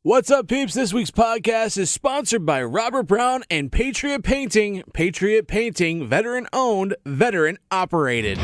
What's up, peeps? This week's podcast is sponsored by Robert Brown and Patriot Painting. Patriot Painting, veteran-owned, veteran-operated.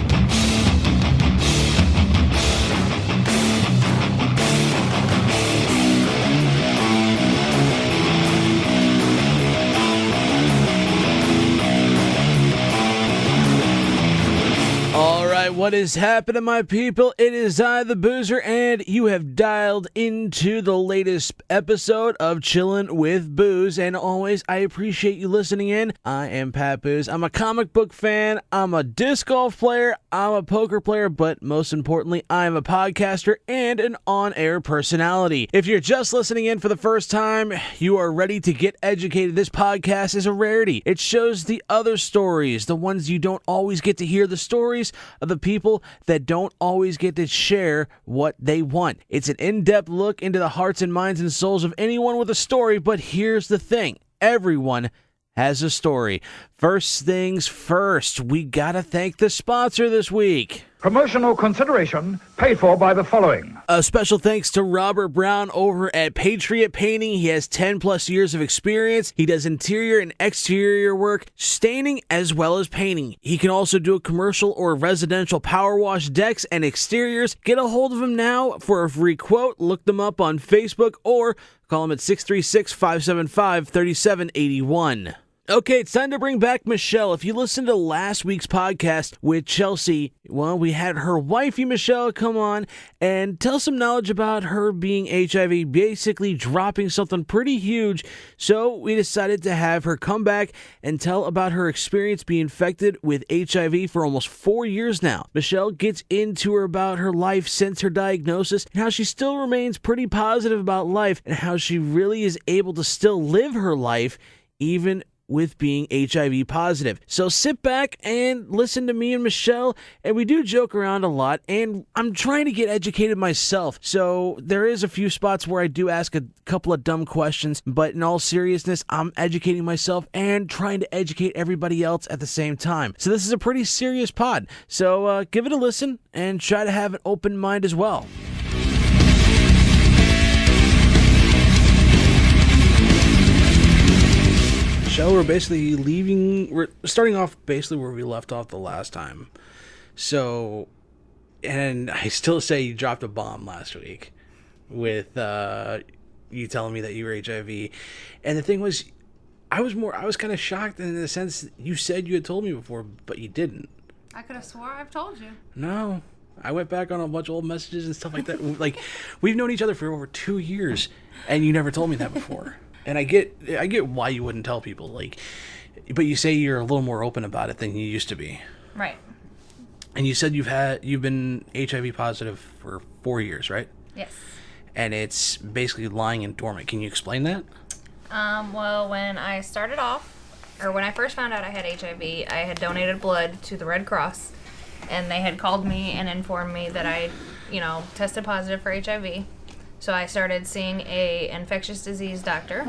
What is happening, my people? It is I, the Boozer, and you have dialed into the latest episode of Chillin with Booze. And always, I appreciate you listening in. I am Pat Booze. I'm a comic book fan. I'm a disc golf player. I'm a poker player. But most importantly, I'm a podcaster and an on-air personality. If you're just listening in for the first time, you are ready to get educated. This podcast is a rarity. It shows the other stories, the ones you don't always get to hear, the stories of the people that don't always get to share what they want. It's an in-depth look into the hearts and minds and souls of anyone with a story, but here's the thing. Everyone has a story. First things first, we gotta thank the sponsor this week. Promotional consideration paid for by the following. A special thanks to Robert Brown over at Patriot Painting. He has 10 plus years of experience. He does interior and exterior work, staining as well as painting. He can also do a commercial or residential power wash decks and exteriors. Get a hold of him now for a free quote. Look them up on Facebook or call him at 636-575-3781. Okay, it's time to bring back Michelle. If you listened to last week's podcast with Chelsea, well, we had her wifey, Michelle, come on and tell some knowledge about her being HIV, basically dropping something pretty huge. So we decided to have her come back and tell about her experience being infected with HIV for almost 4 years now. Michelle gets into her about her life since her diagnosis and how she still remains pretty positive about life and how she really is able to still live her life even with being HIV positive. So sit back and listen to me and Michelle, and we do joke around a lot, and I'm trying to get educated myself. So there is a few spots where I do ask a couple of dumb questions, but in all seriousness, I'm educating myself and trying to educate everybody else at the same time. So this is a pretty serious pod. So give it a listen and try to have an open mind as well. So we're starting off basically where we left off the last time. So, and I still say you dropped a bomb last week with you telling me that you were HIV. And the thing was, I was kind of shocked in the sense that you said you had told me before, but you didn't. I could have swore I've told you. No. I went back on a bunch of old messages and stuff like that. Like, we've known each other for over 2 years, and you never told me that before. And I get why you wouldn't tell people, like, but you say you're a little more open about it than you used to be. Right. And you said you've been HIV positive for 4 years, right? Yes. And it's basically lying in dormant. Can you explain that? Well, when I started off, or when I first found out I had HIV, I had donated blood to the Red Cross, and they had called me and informed me that I, tested positive for HIV. So I started seeing a infectious disease doctor,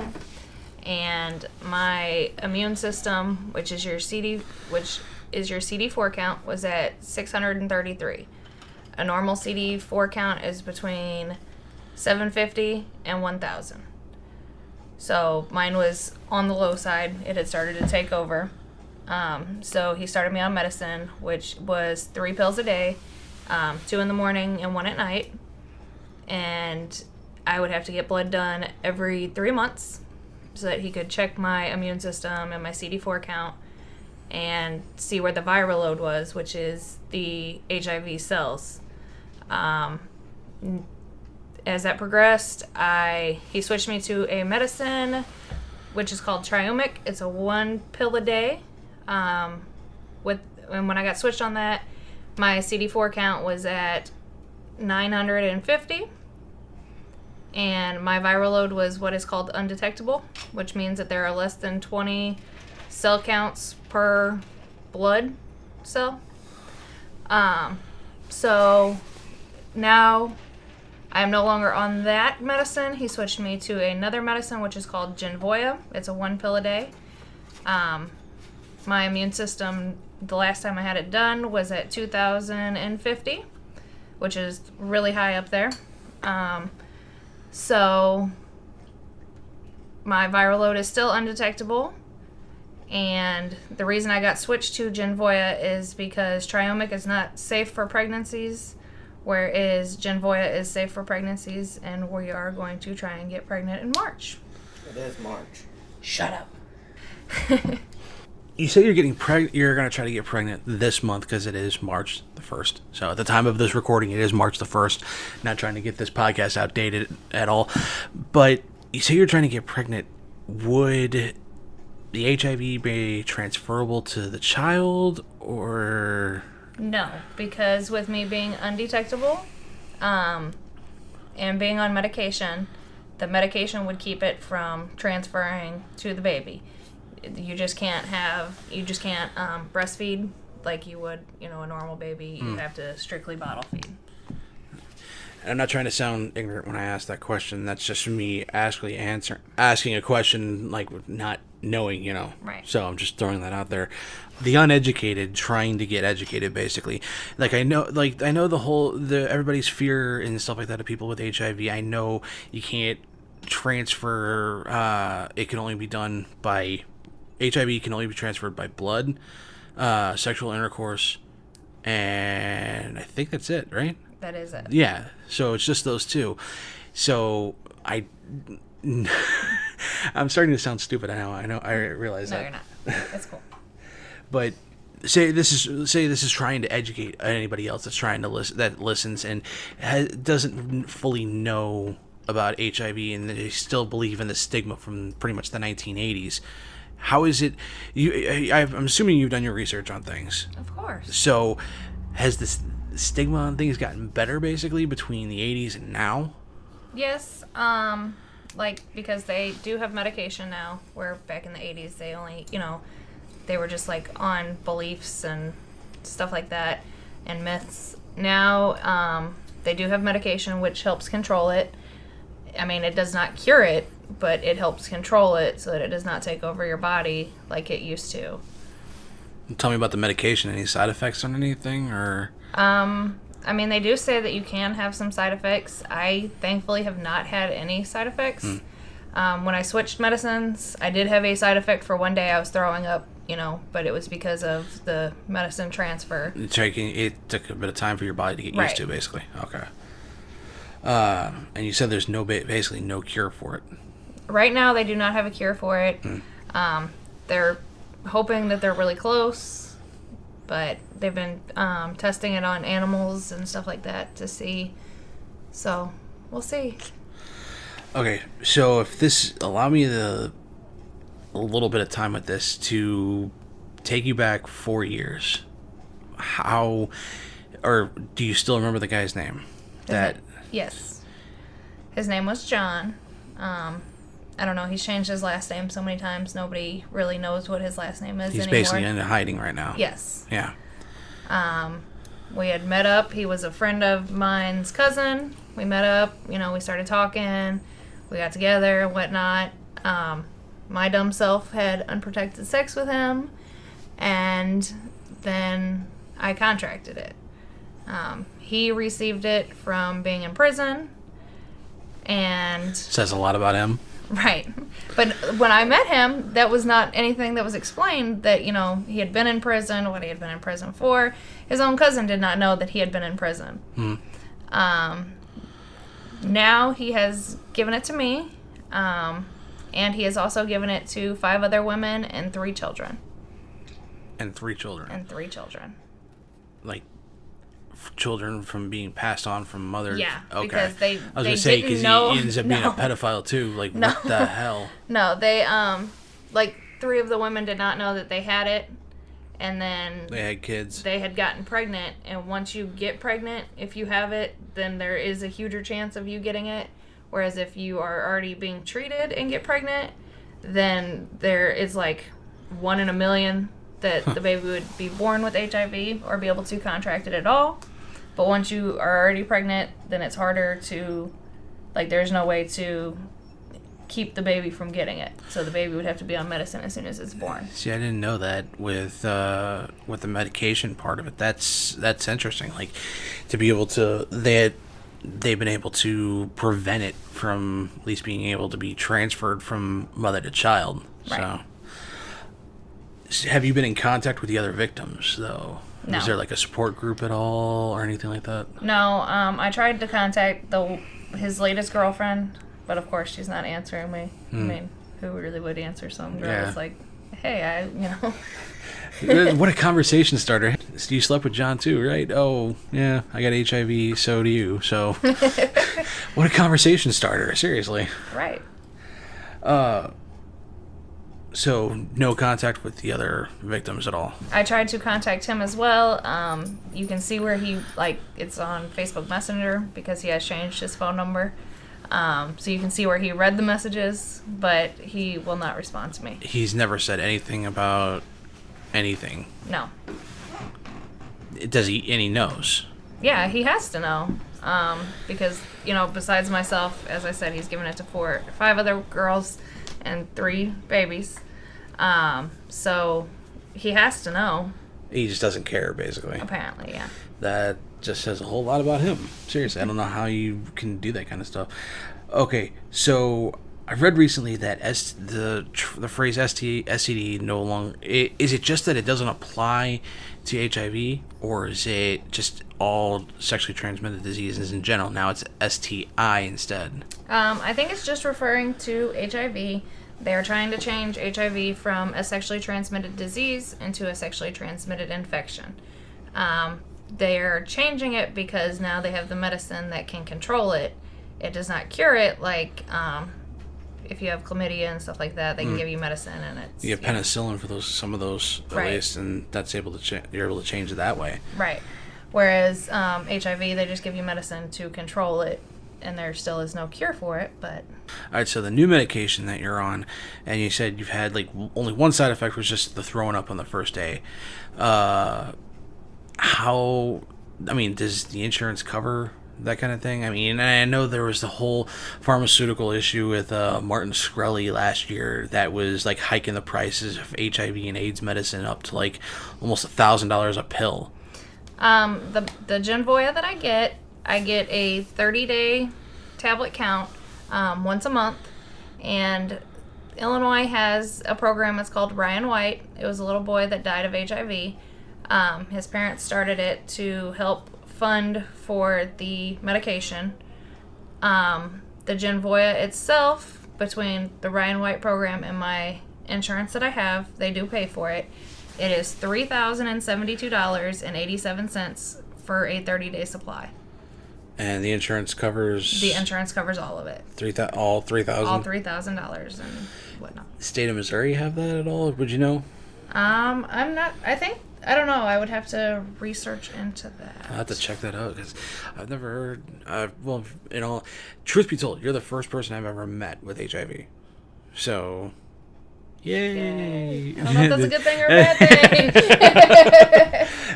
and my immune system, which is your CD4 count, was at 633. A normal CD4 count is between 750 and 1,000. So mine was on the low side. It had started to take over. So he started me on medicine, which was 3 pills a day, 2 in the morning and 1 at night. And I would have to get blood done every 3 months so that he could check my immune system and my CD4 count and see where the viral load was, which is the HIV cells. As that progressed, he switched me to a medicine which is called Triumic. It's a 1 pill a day. And when I got switched on that, my CD4 count was at 950. And my viral load was what is called undetectable, which means that there are less than 20 cell counts per blood cell. So now I am no longer on that medicine. He switched me to another medicine, which is called Genvoya. It's a 1 pill a day. My immune system, the last time I had it done, was at 2,050, which is really high up there. So my viral load is still undetectable. And the reason I got switched to Genvoya is because Triomic is not safe for pregnancies, whereas Genvoya is safe for pregnancies, and we are going to try and get pregnant in March. It is March. Shut up. You say you're you're going to try to get pregnant this month because it is March the 1st. So at the time of this recording, it is March the 1st. Not trying to get this podcast outdated at all. But you say you're trying to get pregnant. Would the HIV be transferable to the child, or... No, because with me being undetectable and being on medication, the medication would keep it from transferring to the baby. You just can't breastfeed like you would, a normal baby. You have to strictly bottle feed. I'm not trying to sound ignorant when I ask that question. That's just me asking a question, like, not knowing, Right. So I'm just throwing that out there. The uneducated trying to get educated, basically. Like, I know everybody's fear and stuff like that of people with HIV. I know you can't transfer, it can only be done by... HIV can only be transferred by blood, sexual intercourse, and I think that's it, right? That is it. Yeah, so it's just those two. So I'm starting to sound stupid. I know. I realize that. No, you're not. It's cool. But say this is trying to educate anybody else that's trying to listens and doesn't fully know about HIV, and they still believe in the stigma from pretty much the 1980s. How is it? I'm assuming you've done your research on things. Of course. So, has this stigma on things gotten better, basically, between the 80s and now? Yes. Because they do have medication now, where back in the 80s they only, they were just, on beliefs and stuff like that and myths. Now, they do have medication which helps control it. I mean, it does not cure it, but it helps control it so that it does not take over your body like it used to. Tell me about the medication. Any side effects on anything, or? They do say that you can have some side effects. I thankfully have not had any side effects. When I switched medicines, I did have a side effect for one day. I was throwing up, but it was because of the medicine transfer. It took a bit of time for your body to get used to, basically. Okay. And you said there's basically no cure for it. Right now, they do not have a cure for it. They're hoping that they're really close, but they've been testing it on animals and stuff like that to see. So, we'll see. Okay, so if this... Allow me a little bit of time with this to take you back 4 years. How... Or do you still remember the guy's name? Yes. His name was John. I don't know. He's changed his last name so many times. Nobody really knows what his last name is He's anymore. basically in hiding right now. Yes. Yeah. We had met up. He was a friend of mine's cousin. We met up. We started talking. We got together and whatnot. My dumb self had unprotected sex with him. And then I contracted it. He received it from being in prison. And... Says a lot about him. Right. But when I met him, that was not anything that was explained that, he had been in prison, what he had been in prison for. His own cousin did not know that he had been in prison. Now he has given it to me, and he has also given it to 5 other women and 3 children. And 3 children. Like... children from being passed on from mothers. Yeah, okay. Because I was gonna say because he ends up being no. a pedophile too. Like No. what the hell? No, they 3 of the women did not know that they had it, and then They had kids. They had gotten pregnant, and once you get pregnant, if you have it, then there is a huger chance of you getting it. Whereas if you are already being treated and get pregnant, then there is 1 in a million that the baby would be born with HIV or be able to contract it at all. But once you are already pregnant, then it's harder to, there's no way to keep the baby from getting it. So the baby would have to be on medicine as soon as it's born. See, I didn't know that with the medication part of it. That's interesting. To be able to, they've been able to prevent it from at least being able to be transferred from mother to child. Right. So, have you been in contact with the other victims, though? No. Is there like a support group at all or anything like that? No, I tried to contact his latest girlfriend, but of course she's not answering me. I mean, who really would answer some girl? Yeah. It's like, hey, What a conversation starter. You slept with John too, right? Oh, yeah, I got HIV, so do you. So, what a conversation starter, seriously. Right. So, no contact with the other victims at all? I tried to contact him as well. You can see where he, it's on Facebook Messenger because he has changed his phone number. So you can see where he read the messages, but he will not respond to me. He's never said anything about anything. No. Does he? And he knows. Yeah, he has to know. Because, besides myself, as I said, he's given it to 5 other girls and 3 babies. So he has to know. He just doesn't care, basically. Apparently, yeah. That just says a whole lot about him. Seriously, I don't know how you can do that kind of stuff. Okay, so I read recently that the phrase STD no longer... Is it just that it doesn't apply to HIV, or is it just all sexually transmitted diseases in general? Now it's STI instead. I think it's just referring to HIV. They're trying to change HIV from a sexually transmitted disease into a sexually transmitted infection. They're changing it because now they have the medicine that can control it. It does not cure it, like if you have chlamydia and stuff like that, they can give you medicine and it's... You have penicillin for some of those, at Right. least, and that's you're able to change it that way. Right. Whereas HIV, they just give you medicine to control it, and there still is no cure for it, but... All right, so the new medication that you're on, and you said you've had, only one side effect was just the throwing up on the first day. Does the insurance cover that kind of thing? I mean, I know there was the whole pharmaceutical issue with Martin Shkreli last year that was hiking the prices of HIV and AIDS medicine up to almost $1,000 a pill. The Genvoya that I get a 30-day tablet count once a month, and Illinois has a program that's called Ryan White. It was a little boy that died of HIV. His parents started it to help fund for the medication. The Genvoya itself, between the Ryan White program and my insurance that I have, they do pay for it. It is $3,072.87 for a 30-day supply. And the insurance covers... The insurance covers all of it. All $3,000? All $3,000 and whatnot. State of Missouri have that at all? Would you know? I'm not... I don't know. I would have to research into that. I'll have to check that out because I've never heard... truth be told, you're the first person I've ever met with HIV. So... Yay! I don't know if that's a good thing or a bad thing.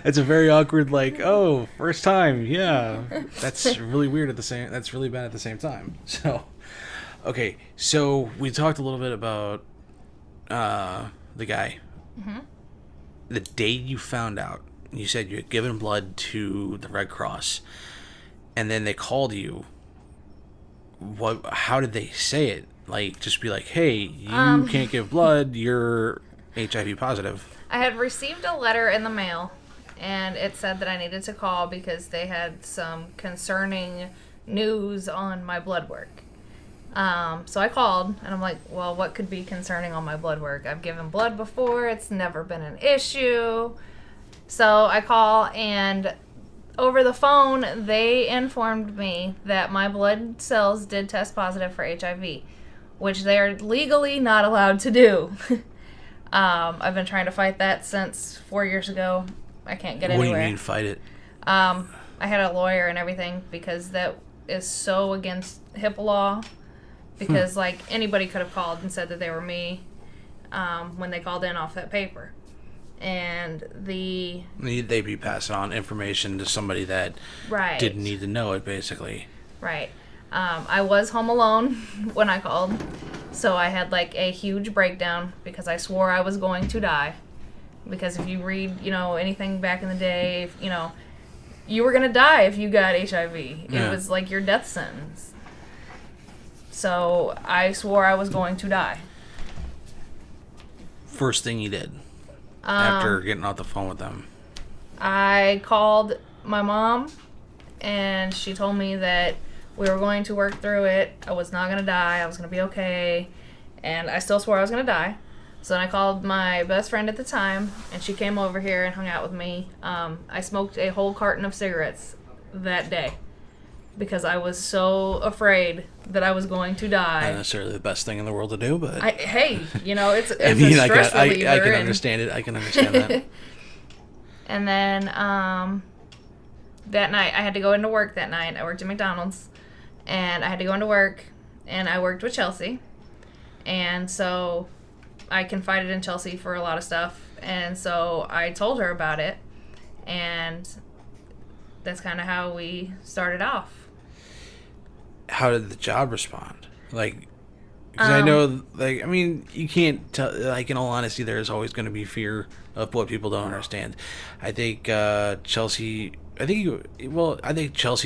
It's a very awkward, first time. Yeah, that's really weird That's really bad at the same time. So, okay. So we talked a little bit about the guy. Mm-hmm. The day you found out, you said you had given blood to the Red Cross, and then they called you. How did they say it? Just be like, hey, you can't give blood, you're HIV positive. I had received a letter in the mail, and it said that I needed to call because they had some concerning news on my blood work. So I called, and I'm like, well, what could be concerning on my blood work? I've given blood before, it's never been an issue. So I call, and over the phone, they informed me that my blood cells did test positive for HIV, which they are legally not allowed to do. I've been trying to fight that since 4 years ago. I can't get anywhere. What do you mean, fight it? I had a lawyer and everything because that is so against HIPAA law. Because, anybody could have called and said that they were me when they called in off that paper. And they'd be passing on information to somebody that right. didn't need to know it, basically. Right. I was home alone when I called, so I had a huge breakdown because I swore I was going to die. Because if you read, anything back in the day, you were going to die if you got HIV. Yeah. It was like your death sentence. So I swore I was going to die. First thing you did after getting off the phone with them? I called my mom, and she told me that we were going to work through it. I was not going to die. I was going to be okay. And I still swore I was going to die. So then I called my best friend at the time, and she came over here and hung out with me. I smoked a whole carton of cigarettes that day because I was so afraid that I was going to die. Not necessarily the best thing in the world to do, but... Hey, it's I mean, a stress reliever. I can understand it. I can understand that. And then that night, I had to go into work that night. I worked at McDonald's, and I had to go into work, and I worked with Chelsea. And so I confided in Chelsea for a lot of stuff, and so I told her about it, and that's kind of how we started off. How did the job respond? Like, because I know, like, I mean, you can't tell, like, in all honesty, there's always going to be fear of what people don't understand. I think Chelsea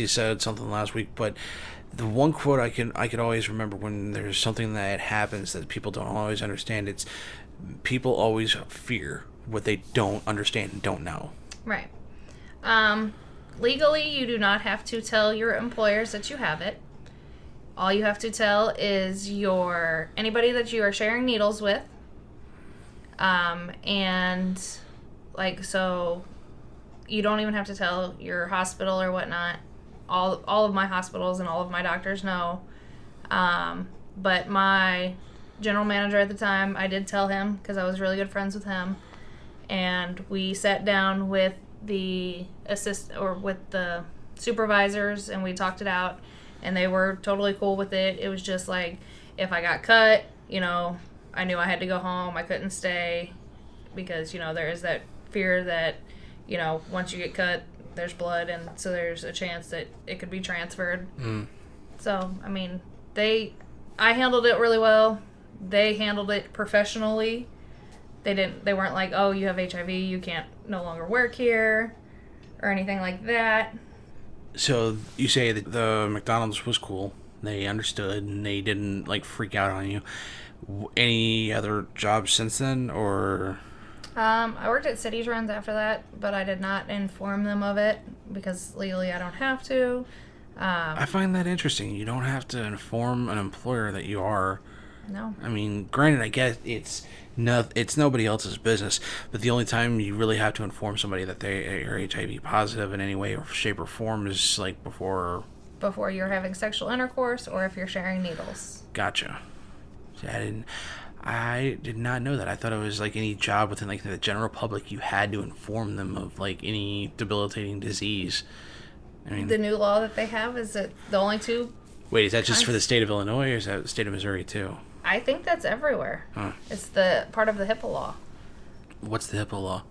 said something last week, but the one quote I could always remember when there's something that happens that people don't always understand, it's people always fear what they don't understand and don't know. Right. Legally, you do not have to tell your employers that you have it. All you have to tell is anybody that you are sharing needles with. And like, so you don't even have to tell your hospital or whatnot. All of my hospitals and all of my doctors know. But my general manager at the time, I did tell him because I was really good friends with him. And we sat down with the with the supervisors, and we talked it out, and they were totally cool with it. It was just like, if I got cut, I knew I had to go home. I couldn't stay because, there is that fear that, once you get cut, there's blood, and so there's a chance that it could be transferred. So, I mean, I handled it really well. They handled it professionally. They weren't like, oh, you have HIV, you can't no longer work here, or anything like that. So you say that the McDonald's was cool. They understood, and they didn't, like, freak out on you. Any other jobs since then, or? I worked at Cities Runs after that, but I did not inform them of it because legally I don't have to. I find that interesting. You don't have to inform an employer that you are. No. I mean, granted, I guess it's nobody else's business, but the only time you really have to inform somebody that they are HIV positive in any way or shape or form is like before you're having sexual intercourse or if you're sharing needles. Gotcha. See, I did not know that. I thought it was like any job within like the general public, you had to inform them of like any debilitating disease. I mean, the new law that they have is that the only two. Wait, is that just for the state of Illinois, or is that the state of Missouri too? I think that's everywhere. Huh. It's the part of the HIPAA law. What's the HIPAA law?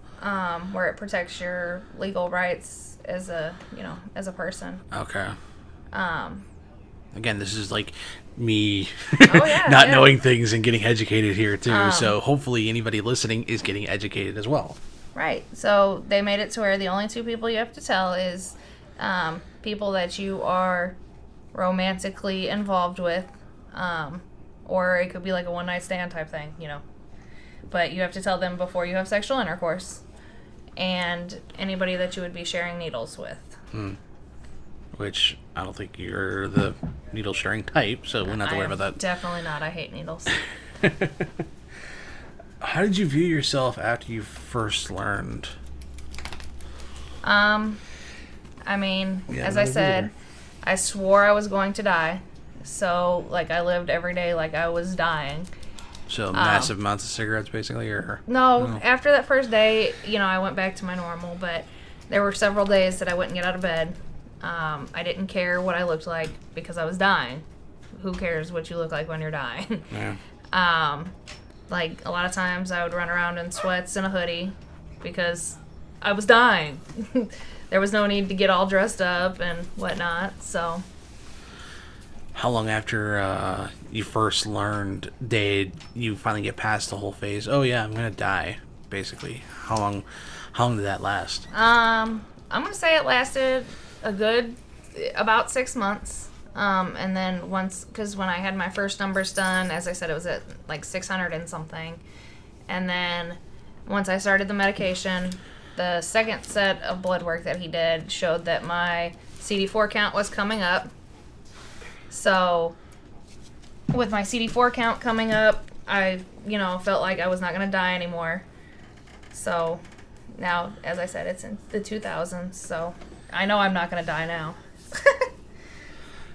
Where it protects your legal rights as a person. Okay. Again, this is like me not knowing things and getting educated here too. So hopefully anybody listening is getting educated as well. Right. So they made it to where the only two people you have to tell is people that you are romantically involved with, or it could be like a one-night stand type thing, But you have to tell them before you have sexual intercourse, and anybody that you would be sharing needles with. Which I don't think you're the needle sharing type, so we don't have to worry about that. Definitely not. I hate needles. How did you view yourself after you first learned? I mean, as I said, I swore I was going to die. So, like, I lived every day like I was dying. So, massive amounts of cigarettes, basically, or? No, after that first day, I went back to my normal, but there were several days that I wouldn't get out of bed. I didn't care what I looked like because I was dying. Who cares what you look like when you're dying? Yeah. Like, a lot of times I would run around in sweats and a hoodie because I was dying. There was no need to get all dressed up and whatnot, so. How long after you first learned did you finally get past the whole phase? Oh yeah, I'm gonna die, basically. How long did that last? I'm going to say it lasted about 6 months. And then because when I had my first numbers done, as I said, it was at like 600 and something. And then once I started the medication, the second set of blood work that he did showed that my CD4 count was coming up. So with my CD4 count coming up, I, felt like I was not going to die anymore. So now, as I said, it's in the 2000s, so I know I'm not going to die now.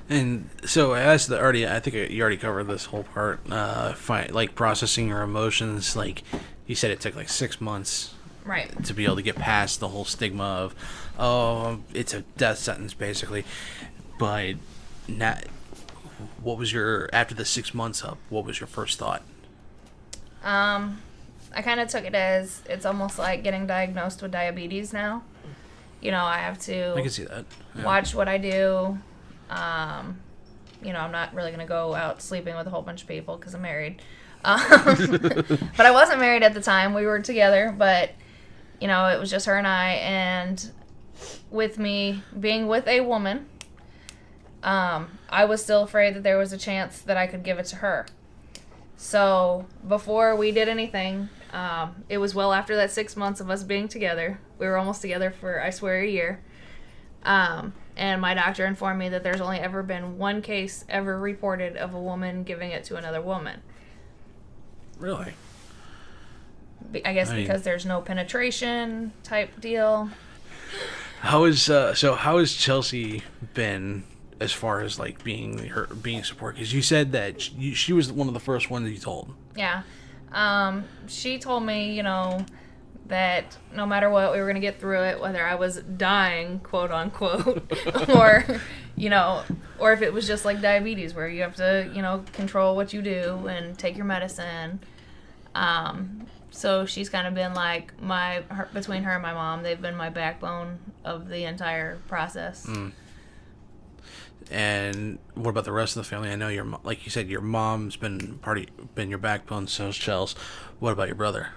And so, I think you already covered this whole part. Like processing your emotions. Like you said, it took like 6 months, right, to be able to get past the whole stigma of, oh, it's a death sentence, basically. But what was after the 6 months up? What was your first thought? I kind of took it as it's almost like getting diagnosed with diabetes now. I have to. I can see that. Yeah. Watch what I do. I'm not really going to go out sleeping with a whole bunch of people because I'm married. But I wasn't married at the time. We were together, but, it was just her and I. And with me being with a woman, I was still afraid that there was a chance that I could give it to her. So before we did anything, it was well after that 6 months of us being together. We were almost together for, I swear, a year. And my doctor informed me that there's only ever been one case ever reported of a woman giving it to another woman. Really? I guess because there's no penetration type deal. How is Chelsea been as far as like being support? Because you said that she was one of the first ones you told. Yeah. She told me, that no matter what, we were going to get through it, whether I was dying, quote unquote, or, or if it was just like diabetes where you have to, control what you do and take your medicine. So she's kind of been like between her and my mom, they've been my backbone of the entire process. Mm. And what about the rest of the family? I know like you said, your mom's been your backbone, so's Chels. What about your brother?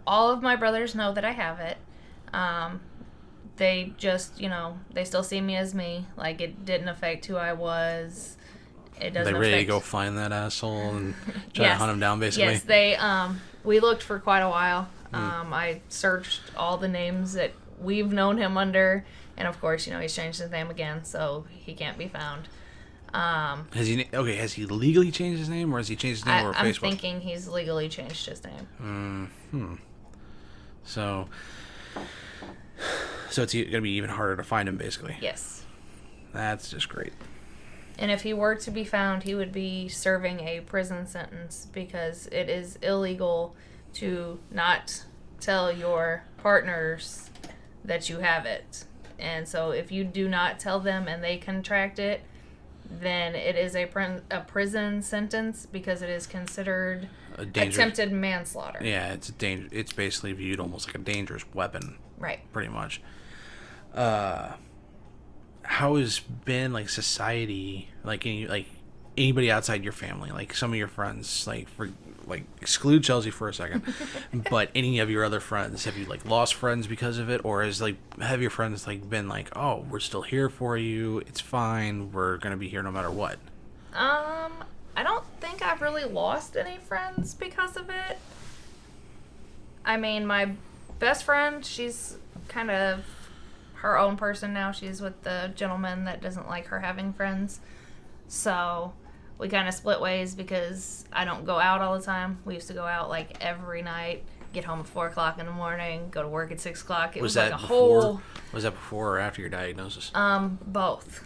All of my brothers know that I have it. They just, they still see me as me. Like, it didn't affect who I was. It doesn't They ready to go find that asshole and try to hunt him down, basically? Yes, they, we looked for quite a while. I searched all the names that we've known him under. And, of course, he's changed his name again, so he can't be found. Has he legally changed his name, or has he changed his name over Facebook? I'm thinking he's legally changed his name. So it's going to be even harder to find him, basically. Yes. That's just great. And if he were to be found, he would be serving a prison sentence because it is illegal to not tell your partners that you have it. And so if you do not tell them and they contract it, then it is a prison sentence because it is considered attempted manslaughter. Yeah, it's basically viewed almost like a dangerous weapon. Right. Pretty much. How has been like society, like anybody outside your family, like some of your friends, exclude Chelsea for a second, but any of your other friends, have you lost friends because of it, or have your friends been like, oh, we're still here for you, it's fine, we're gonna be here no matter what? I don't think I've really lost any friends because of it. I mean, my best friend, she's kind of her own person now. She's with the gentleman that doesn't like her having friends. So we kind of split ways because I don't go out all the time. We used to go out every night, get home at 4 o'clock in the morning, go to work at 6 o'clock. It was that a before, whole... Was that before or after your diagnosis? Both.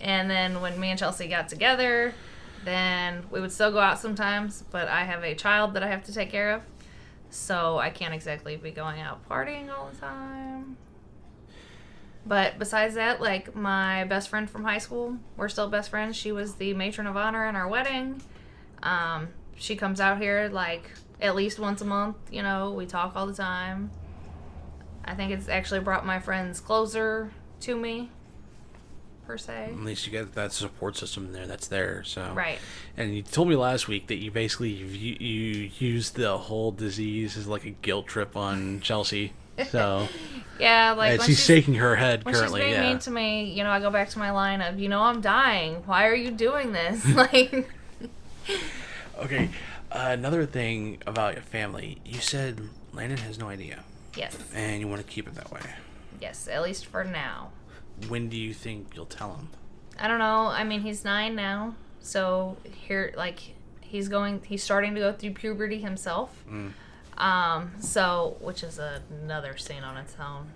And then when me and Chelsea got together, then we would still go out sometimes, but I have a child that I have to take care of. So I can't exactly be going out partying all the time. But besides that, my best friend from high school, we're still best friends. She was the matron of honor in our wedding. She comes out here at least once a month. We talk all the time. I think it's actually brought my friends closer to me, per se. At least you get that support system that's there. So right. And you told me last week that you basically you used the whole disease as a guilt trip on Chelsea. So Yeah, like And when she's shaking her head when currently. she's being mean to me, I go back to my line of, I'm dying. Why are you doing this? Like, Okay, another thing about your family. You said Landon has no idea. yes, And you want to keep it that way. yes, at least for now. When do you think you'll tell him? I don't know. I mean, he's 9 now, so here, like, he's starting to go through puberty himself. So, which is another scene on its own.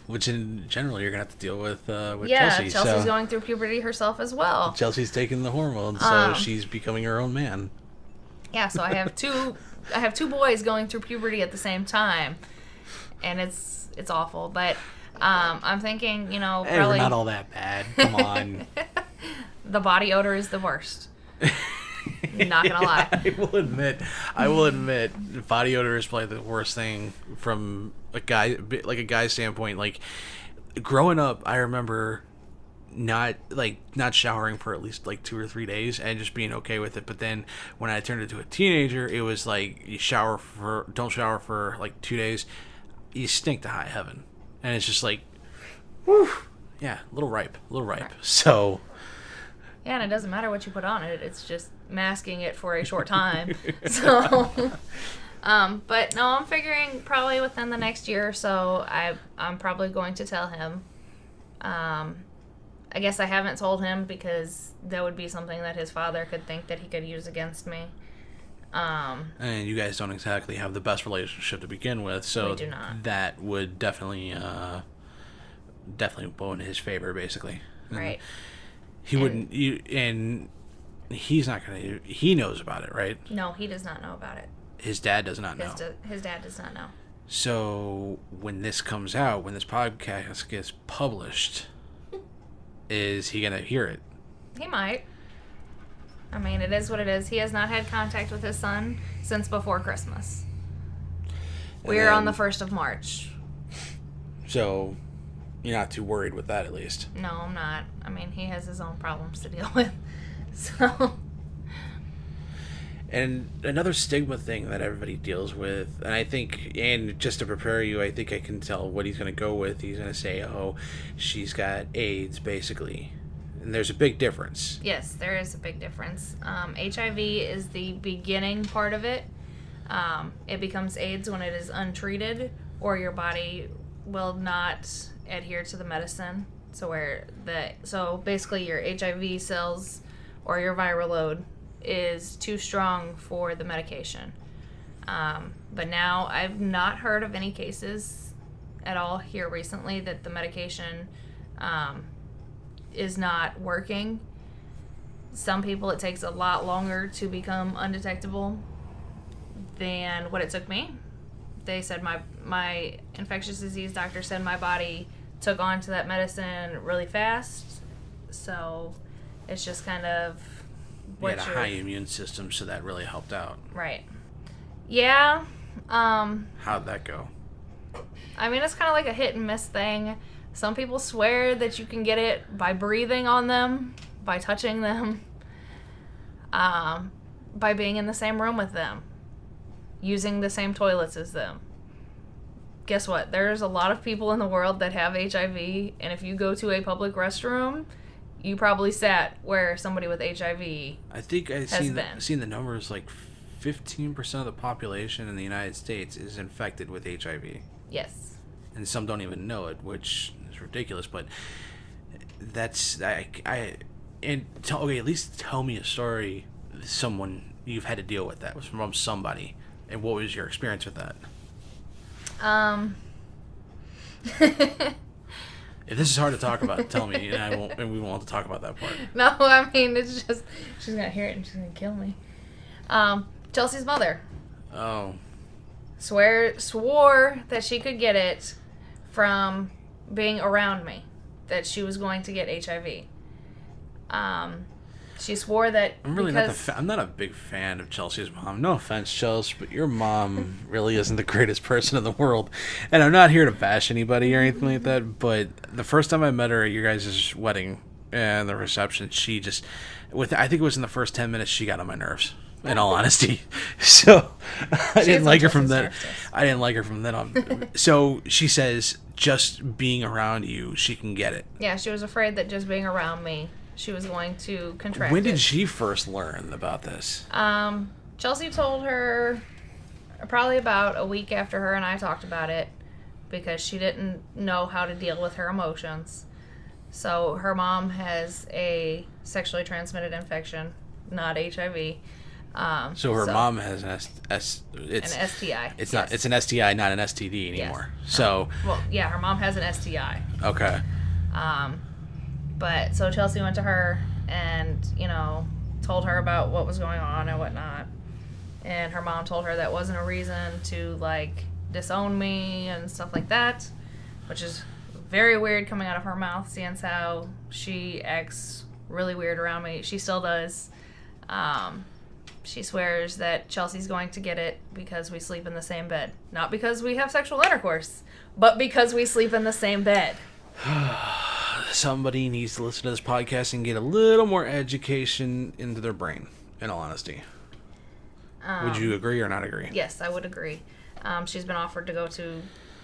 Which in general you're gonna have to deal with Yeah, Chelsea. Chelsea's So going through puberty herself as well. Chelsea's taking the hormones, so she's becoming her own man. Yeah, so I have two boys going through puberty at the same time, and it's awful. But I'm thinking, Hey, probably we're not all that bad. Come on. the body odor is the worst. Not gonna lie. I will admit, body odor is probably the worst thing from a guy's standpoint. Like growing up, I remember not showering for at least like 2 or 3 days and just being okay with it. But then when I turned into a teenager, it was like don't shower for like 2 days, you stink to high heaven, and it's just like, whew, yeah, a little ripe. Right. So. Yeah, and it doesn't matter what you put on it. It's just masking it for a short time. So, but no, I'm figuring probably within the next year or so, I'm probably going to tell him. I guess I haven't told him because that would be something that his father could think that he could use against me. And you guys don't exactly have the best relationship to begin with, so We do not. that would definitely blow in his favor, basically. And Right. He wouldn't. And he's not gonna. He knows about it, right? No, he does not know about it. His dad does not know. His dad does not know. So when this comes out, when this podcast gets published, is he gonna hear it? He might. I mean, it is what it is. He has not had contact with his son since before Christmas. We're on the 1st of March. So you're not too worried with that, at least. No, I'm not. I mean, he has his own problems to deal with. So. And another stigma thing that everybody deals with, and I think, and just to prepare you, I think I can tell what he's going to go with. He's going to say, oh, she's got AIDS, basically. And there's a big difference. Yes, there is a big difference. HIV is the beginning part of it. It becomes AIDS when it is untreated, or your body will not adhere to the medicine. So basically your HIV cells or your viral load is too strong for the medication. But now I've not heard of any cases at all here recently that the medication is not working. Some people it takes a lot longer to become undetectable than what it took me. They said my infectious disease doctor said my body took on to that medicine really fast. So it's just kind of You had a high immune system, so that really helped out. Right. Yeah. How'd that go? I mean, it's kind of like a hit and miss thing. Some people swear that you can get it by breathing on them, by touching them, by being in the same room with them, using the same toilets as them. Guess what? There's a lot of people in the world that have HIV, and if you go to a public restroom, you probably sat where somebody with HIV I think I've been. seen the numbers, like 15% of the population in the United States is infected with HIV. Yes. And some don't even know it, which is ridiculous, but that's at least tell me a story, someone you've had to deal with that was from somebody, and what was your experience with that? If this is hard to talk about, tell me, and we won't have to talk about that part. No, I mean, it's just, she's gonna hear it and she's gonna kill me. Chelsea's mother Oh. swore that she could get it from being around me, that she was going to get HIV. She swore that I'm really I'm not a big fan of Chelsea's mom. No offense, Chelsea, but your mom really isn't the greatest person in the world. And I'm not here to bash anybody or anything like that, but the first time I met her at your guys' wedding and the reception, she just, I think it was in the first 10 minutes, she got on my nerves. in all honesty. So I didn't like her from then. Chelsea's narcissist. I didn't like her from then on. So she says just being around you, she can get it. Yeah, she was afraid that just being around me, she was going to contract When did it. she first learn about this? Chelsea told her probably about a week after her and I talked about it, because she didn't know how to deal with her emotions. So her mom has a sexually transmitted infection, not HIV. So her mom has an an STI. It's not. It's an STI, not an STD anymore. Yes. So Well, yeah, her mom has an STI. okay. But so Chelsea went to her and, told her about what was going on and whatnot. And her mom told her that wasn't a reason to, disown me and stuff like that, which is very weird coming out of her mouth, seeing as how she acts really weird around me. She still does. She swears that Chelsea's going to get it because we sleep in the same bed. Not because we have sexual intercourse, but because we sleep in the same bed. Somebody needs to listen to this podcast and get a little more education into their brain, in all honesty. Would you agree or not agree? Yes, I would agree. She's been offered to go to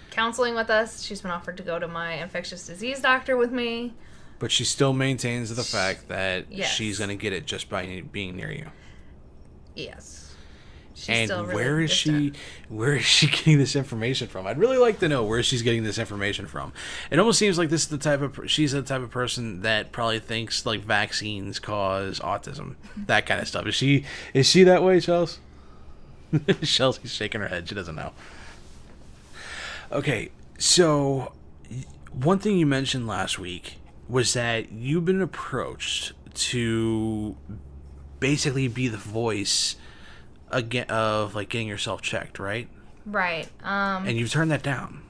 counseling with us. She's been offered to go to my infectious disease doctor with me. But she still maintains the fact that Yes. she's going to get it just by being near you. Yes. She's And still really where is distant. she getting this information from? I'd really like to know where she's getting this information from. It almost seems like she's the type of person that probably thinks like vaccines cause autism, that kind of stuff. Is she that way, Chelsea? Chelsea's shaking her head. She doesn't know. Okay, so one thing you mentioned last week was that you've been approached to basically be the voice again of getting yourself checked, right? Right. And you've turned that down.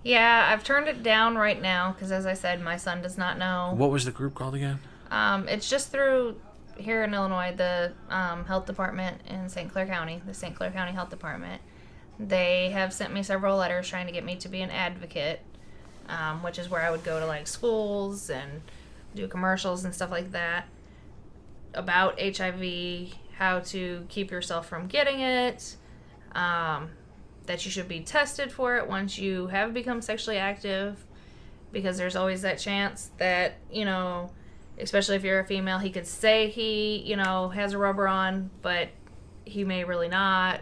Yeah, I've turned it down right now because, as I said, my son does not know. What was the group called again? It's just through here in Illinois, the health department in St. Clair County, the St. Clair County Health Department. They have sent me several letters trying to get me to be an advocate, which is where I would go to schools and do commercials and stuff like that about HIV, how to keep yourself from getting it, that you should be tested for it once you have become sexually active, because there's always that chance that, especially if you're a female, he could say he, has a rubber on, but he may really not.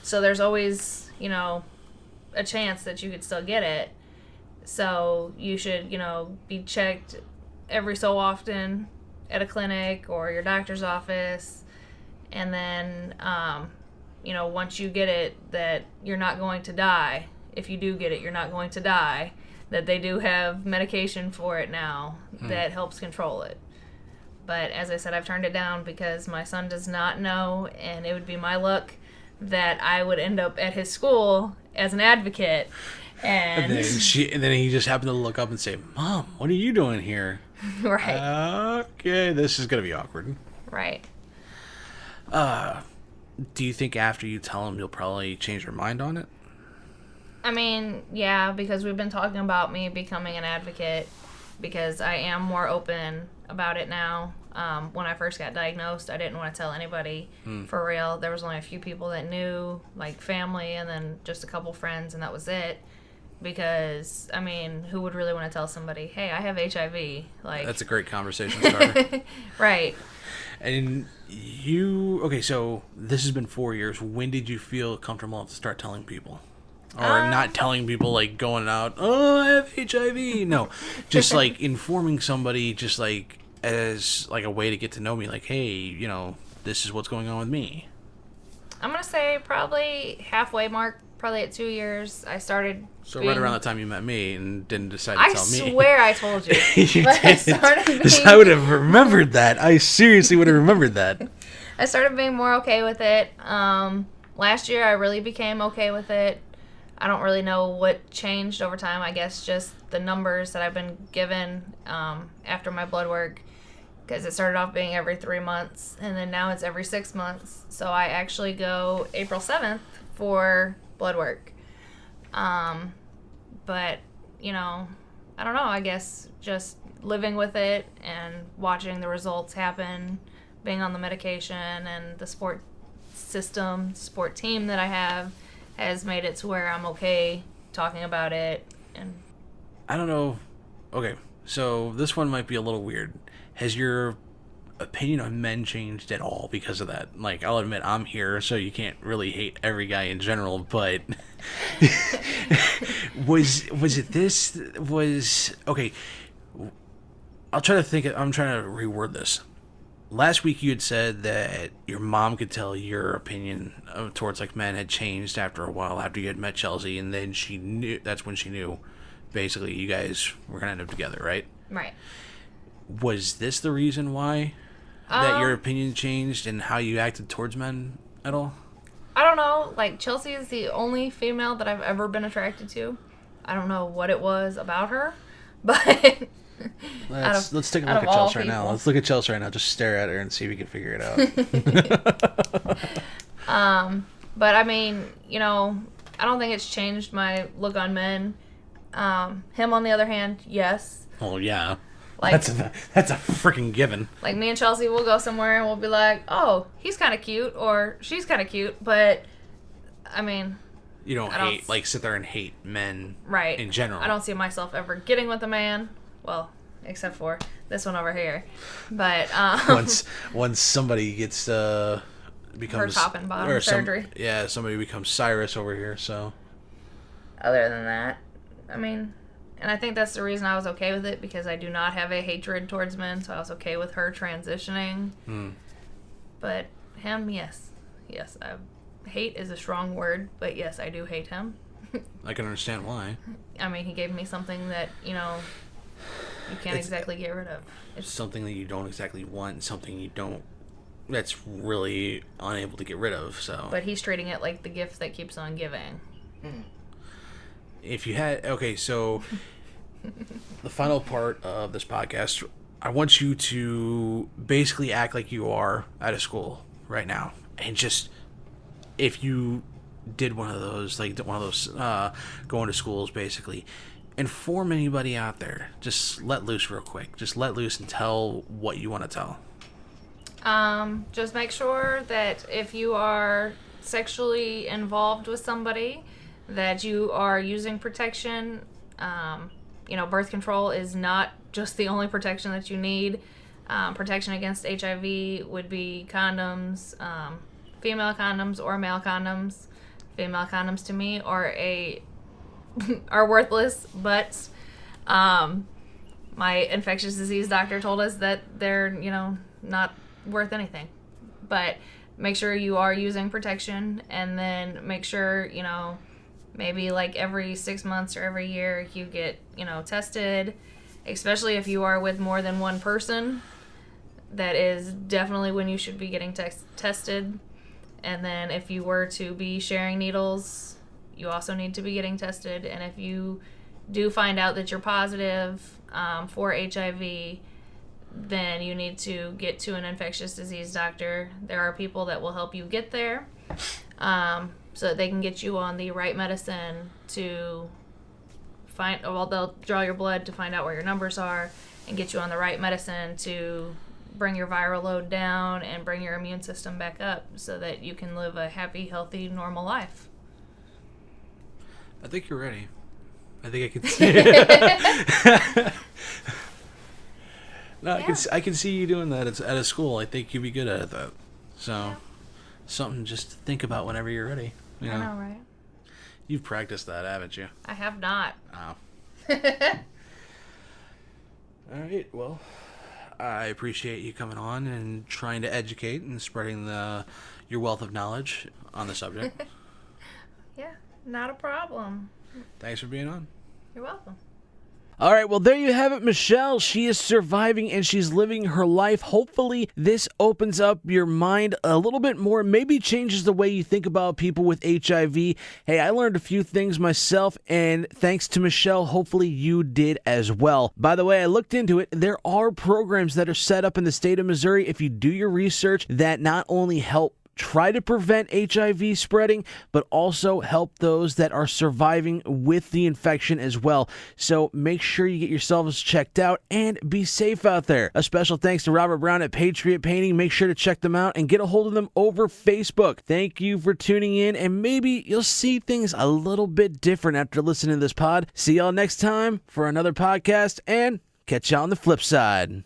So there's always, a chance that you could still get it. So you should, be checked every so often at a clinic or your doctor's office. And then, once you get it, that you're not going to die. If you do get it, you're not going to die. That they do have medication for it now that helps control it. But as I said, I've turned it down because my son does not know, and it would be my luck that I would end up at his school as an advocate. And then he just happened to look up and say, "Mom, what are you doing here?" right. Okay, this is gonna be awkward. Right. Do you think after you tell him, you'll probably change your mind on it? I mean, yeah, because we've been talking about me becoming an advocate because I am more open about it now. When I first got diagnosed, I didn't want to tell anybody for real. There was only a few people that knew, like family, and then just a couple friends, and that was it. Because, I mean, who would really want to tell somebody, hey, I have HIV? That's a great conversation starter. Right. And so this has been 4 years. When did you feel comfortable enough to start telling people? Or not telling people, going out, oh, I have HIV. No, just informing somebody, just as a way to get to know me. Hey, this is what's going on with me. I'm going to say probably halfway mark, probably at 2 years, I started. So right around the time you met me and didn't decide to tell me. I swear I told you. You but didn't. I would have remembered that. I seriously would have remembered that. I started being more okay with it. Last year, I really became okay with it. I don't really know what changed over time. I guess just the numbers that I've been given after my blood work, because it started off being every 3 months, and then now it's every 6 months. So I actually go April 7th for blood work. But, I don't know. I guess just living with it and watching the results happen being on the medication and the sport team that I have has made it to where I'm okay talking about it. And I don't know. Okay, so this one might be a little weird. Has your opinion on men changed at all because of that? Like, I'll admit I'm here, so you can't really hate every guy in general, but was it this? Okay, I'm trying to reword this. Last week you had said that your mom could tell your opinion towards like men had changed after a while, after you had met Chelsea, and then that's when she knew basically you guys were gonna end up together, right? Right. Was this the reason why that your opinion changed and how you acted towards men at all? I don't know. Like, Chelsea is the only female that I've ever been attracted to. I don't know what it was about her, but let's take a look at Chelsea right now. Let's look at Chelsea right now. Just stare at her and see if we can figure it out. But I mean, you know, I don't think it's changed my look on men. Him, on the other hand, yes. Oh yeah. Like, that's a freaking given. Like, me and Chelsea will go somewhere and we'll be like, oh, he's kind of cute, or she's kind of cute, but I mean, you don't sit there and hate men, right? In general, I don't see myself ever getting with a man. Well, except for this one over here. But once somebody becomes her top and bottom surgery. Somebody becomes Cyrus over here. So other than that, I mean. And I think that's the reason I was okay with it, because I do not have a hatred towards men, so I was okay with her transitioning. But him, yes. Yes, hate is a strong word, but yes, I do hate him. I can understand why. I mean, he gave me something that, you know, you can't exactly get rid of. It's something that you don't exactly want, something that's really unable to get rid of, so. But he's treating it like the gift that keeps on giving. If you had, okay, so the final part of this podcast, I want you to basically act like you are at a school right now, and just, if you did one of those going to schools, basically, inform anybody out there. Just let loose real quick. Just let loose and tell what you want to tell. Just make sure that if you are sexually involved with somebody, that you are using protection. You know, birth control is not just the only protection that you need. Protection against HIV would be condoms, female condoms or male condoms. Female condoms to me are worthless, but my infectious disease doctor told us that they're, you know, not worth anything. But make sure you are using protection, and then make sure, you know, maybe like every 6 months or every year you get, you know, tested, especially if you are with more than one person. That is definitely when you should be getting tested. And then if you were to be sharing needles, you also need to be getting tested. And if you do find out that you're positive for HIV, then you need to get to an infectious disease doctor. There are people that will help you get there. So that they can get you on the right medicine to they'll draw your blood to find out where your numbers are and get you on the right medicine to bring your viral load down and bring your immune system back up so that you can live a happy, healthy, normal life. I think you're ready. I think I can see it. No, yeah. I can see you doing that at a school. I think you'd be good at that. So, yeah. Something just to think about whenever you're ready. You know? I know, right? You've practiced that, haven't you? I have not. Oh. All right. Well, I appreciate you coming on and trying to educate and spreading your wealth of knowledge on the subject. Yeah, not a problem. Thanks for being on. You're welcome. All right, well, there you have it, Michelle. She is surviving and she's living her life. Hopefully, this opens up your mind a little bit more, maybe changes the way you think about people with HIV. Hey, I learned a few things myself, and thanks to Michelle, hopefully you did as well. By the way, I looked into it. There are programs that are set up in the state of Missouri, if you do your research, that not only help try to prevent HIV spreading, but also help those that are surviving with the infection as well. So make sure you get yourselves checked out and be safe out there. A special thanks to Robert Brown at Patriot Painting. Make sure to check them out and get a hold of them over Facebook. Thank you for tuning in, and maybe you'll see things a little bit different after listening to this pod. See y'all next time for another podcast, and catch y'all on the flip side.